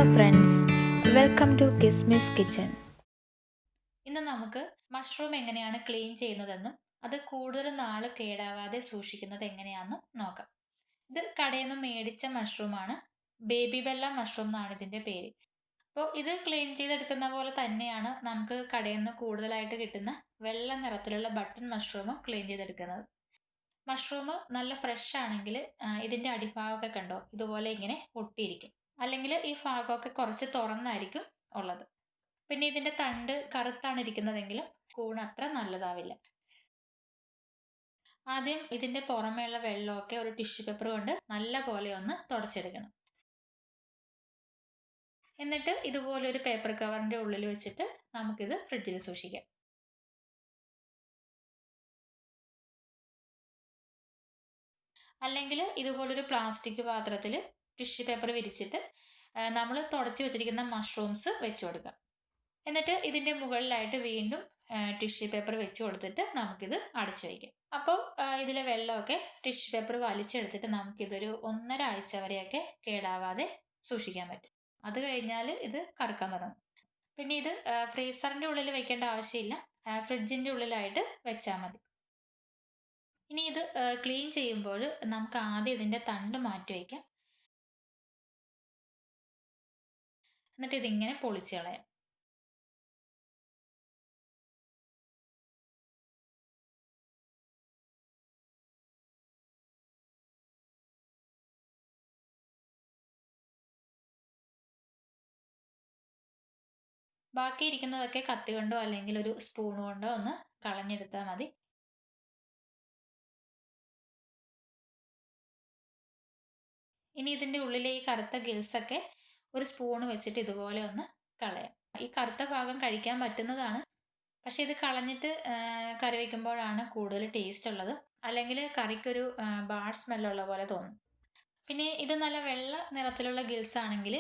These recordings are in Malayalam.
Hello friends, welcome to Kismis kitchen. ഇന്ന് നമുക്ക് മഷ്റൂം എങ്ങനെയാണ് ക്ലീൻ ചെയ്യുന്നതെന്നും അത് കൂടുതൽ നാൾ കേടാവാതെ സൂക്ഷിക്കുന്നത് എങ്ങനെയാണെന്നും നോക്കാം. ഇത് കടയിൽ നിന്ന് മേടിച്ച മഷ്റൂമാണ്. ബേബി ബെല്ല മഷ്റൂം എന്നാണ് ഇതിൻ്റെ പേര്. അപ്പോൾ ഇത് ക്ലീൻ ചെയ്തെടുക്കുന്ന പോലെ തന്നെയാണ് നമുക്ക് കടയിൽ നിന്ന് കൂടുതലായിട്ട് കിട്ടുന്ന വെള്ള നിറത്തിലുള്ള ബട്ടൺ മഷ്റൂമും ക്ലീൻ ചെയ്തെടുക്കുന്നത്. മഷ്റൂം നല്ല ഫ്രഷ് ആണെങ്കിൽ ഇതിൻ്റെ അടിഭാഗമൊക്കെ കണ്ടോ, ഇതുപോലെ ഇങ്ങനെ ഒട്ടിയിരിക്കും. അല്ലെങ്കിൽ ഈ ഭാഗമൊക്കെ കുറച്ച് തുറന്നായിരിക്കും ഉള്ളത്. പിന്നെ ഇതിൻ്റെ തണ്ട് കറുത്താണ് ഇരിക്കുന്നതെങ്കിലും കൂൺ അത്ര നല്ലതാവില്ല. ആദ്യം ഇതിൻ്റെ പുറമേയുള്ള വെള്ളമൊക്കെ ഒരു ടിഷ്യൂ പേപ്പർ കൊണ്ട് നല്ല പോലെ ഒന്ന് തുടച്ചെടുക്കണം. എന്നിട്ട് ഇതുപോലെ ഒരു പേപ്പർ കവറിൻ്റെ ഉള്ളിൽ വെച്ചിട്ട് നമുക്കിത് ഫ്രിഡ്ജിൽ സൂക്ഷിക്കാം. അല്ലെങ്കിൽ ഇതുപോലൊരു പ്ലാസ്റ്റിക് പാത്രത്തിൽ ടിഷ്യൂ പേപ്പർ വിരിച്ചിട്ട് നമ്മൾ തുടച്ച് വെച്ചിരിക്കുന്ന മഷ്റൂംസ് വെച്ച് കൊടുക്കാം. എന്നിട്ട് ഇതിൻ്റെ മുകളിലായിട്ട് വീണ്ടും ടിഷ്യൂ പേപ്പർ വെച്ച് കൊടുത്തിട്ട് നമുക്കിത് അടച്ചു വയ്ക്കാം. അപ്പോൾ ഇതിലെ വെള്ളമൊക്കെ ടിഷ്യൂ പേപ്പർ വലിച്ചെടുത്തിട്ട് നമുക്കിതൊരു 1.5 ആഴ്ച വരെയൊക്കെ കേടാവാതെ സൂക്ഷിക്കാൻ പറ്റും. അത് കഴിഞ്ഞാൽ ഇത് കറുക്കാൻ തുടങ്ങും. പിന്നെ ഇത് ഫ്രീസറിൻ്റെ ഉള്ളിൽ വെക്കേണ്ട ആവശ്യമില്ല, ഫ്രിഡ്ജിൻ്റെ ഉള്ളിലായിട്ട് വെച്ചാൽ മതി. ഇനി ഇത് ക്ലീൻ ചെയ്യുമ്പോൾ നമുക്ക് ആദ്യം ഇതിൻ്റെ തണ്ട് മാറ്റി വയ്ക്കാം. എന്നിട്ട് ഇതിങ്ങനെ പൊളിച്ച് കളയാം. ബാക്കി ഇരിക്കുന്നതൊക്കെ കത്തി കൊണ്ടോ അല്ലെങ്കിൽ ഒരു സ്പൂൺ കൊണ്ടോ ഒന്ന് കളഞ്ഞെടുത്താൽ മതി. ഇനി ഇതിൻ്റെ ഉള്ളിലെ ഈ കറുത്ത ഗിൽസൊക്കെ ഒരു സ്പൂൺ വെച്ചിട്ട് ഇതുപോലെ ഒന്ന് കളയാം. ഈ കറുത്ത ഭാഗം കഴിക്കാൻ പറ്റുന്നതാണ്, പക്ഷെ ഇത് കളഞ്ഞിട്ട് കറി വയ്ക്കുമ്പോഴാണ് കൂടുതൽ ടേസ്റ്റ് ഉള്ളത്. അല്ലെങ്കിൽ കറിക്കൊരു ബാഡ് സ്മെല്ലുള്ള പോലെ തോന്നും. പിന്നെ ഇത് നല്ല വെള്ള നിറത്തിലുള്ള ഗിൽസ് ആണെങ്കിൽ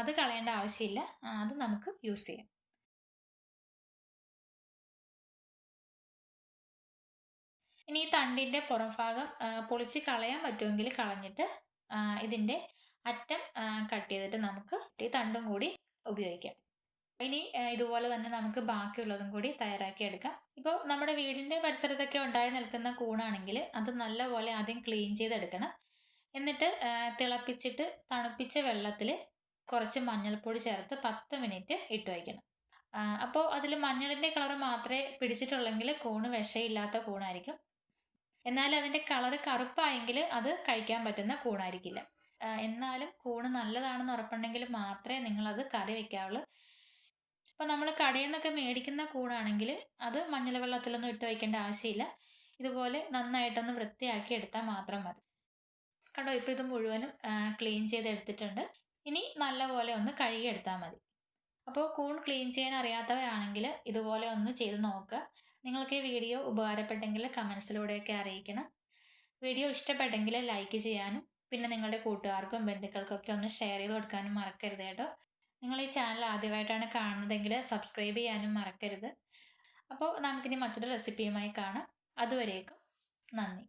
അത് കളയേണ്ട ആവശ്യമില്ല, അത് നമുക്ക് യൂസ് ചെയ്യാം. ഇനി ഈ തണ്ടിൻ്റെ പുറം ഭാഗം പൊളിച്ച് കളയാൻ പറ്റുമെങ്കിൽ കളഞ്ഞിട്ട് ഇതിൻ്റെ അറ്റം കട്ട് ചെയ്തിട്ട് നമുക്ക് ഈ തണ്ടും കൂടി ഉപയോഗിക്കാം. ഇനി ഇതുപോലെ തന്നെ നമുക്ക് ബാക്കിയുള്ളതും കൂടി തയ്യാറാക്കി എടുക്കാം. ഇപ്പോൾ നമ്മുടെ വീടിൻ്റെ പരിസരത്തൊക്കെ ഉണ്ടായി നിൽക്കുന്ന കൂണാണെങ്കിൽ അത് നല്ലപോലെ ആദ്യം ക്ലീൻ ചെയ്തെടുക്കണം. എന്നിട്ട് തിളപ്പിച്ചിട്ട് തണുപ്പിച്ച വെള്ളത്തിൽ കുറച്ച് മഞ്ഞൾപ്പൊടി ചേർത്ത് 10 മിനിറ്റ് ഇട്ട് വയ്ക്കണം. അപ്പോൾ അതിൽ മഞ്ഞളിൻ്റെ കളർ മാത്രമേ പിടിച്ചിട്ടുള്ളെങ്കിൽ കൂണ് വിഷയില്ലാത്ത കൂണായിരിക്കും. എന്നാൽ അതിൻ്റെ കളറ് കറുപ്പായെങ്കിൽ അത് കഴിക്കാൻ പറ്റുന്ന കൂണായിരിക്കില്ല. എന്നാലും കൂണ് നല്ലതാണെന്ന് ഉറപ്പുണ്ടെങ്കിൽ മാത്രമേ നിങ്ങളത് കറി വയ്ക്കാവുള്ളൂ. ഇപ്പോൾ നമ്മൾ കടയിൽ നിന്നൊക്കെ മേടിക്കുന്ന കൂണാണെങ്കിൽ അത് മഞ്ഞൾ വെള്ളത്തിലൊന്നും ഇട്ട് വയ്ക്കേണ്ട ആവശ്യമില്ല. ഇതുപോലെ നന്നായിട്ടൊന്ന് വൃത്തിയാക്കി എടുത്താൽ മാത്രം മതി. കണ്ടോ, ഇപ്പോൾ ഇത് മുഴുവനും ക്ലീൻ ചെയ്തെടുത്തിട്ടുണ്ട്. ഇനി നല്ലപോലെ ഒന്ന് കഴുകിയെടുത്താൽ മതി. അപ്പോൾ കൂൺ ക്ലീൻ ചെയ്യാൻ അറിയാത്തവരാണെങ്കിൽ ഇതുപോലെ ഒന്ന് ചെയ്ത് നോക്കുക. നിങ്ങൾക്ക് ഈ വീഡിയോ ഉപകാരപ്പെട്ടെങ്കിൽ കമൻസിലൂടെയൊക്കെ അറിയിക്കണം. വീഡിയോ ഇഷ്ടപ്പെട്ടെങ്കിൽ ലൈക്ക് ചെയ്യാനും പിന്നെ നിങ്ങളുടെ കൂട്ടുകാർക്കും ബന്ധുക്കൾക്കൊക്കെ ഒന്ന് ഷെയർ ചെയ്ത് കൊടുക്കാനും മറക്കരുത് കേട്ടോ. നിങ്ങൾ ഈ ചാനൽ ആദ്യമായിട്ടാണ് കാണുന്നതെങ്കിൽ സബ്സ്ക്രൈബ് ചെയ്യാനും മറക്കരുത്. അപ്പോൾ നമുക്കിനി മറ്റൊരു റെസിപ്പിയുമായി കാണാം. അതുവരേക്കും നന്ദി.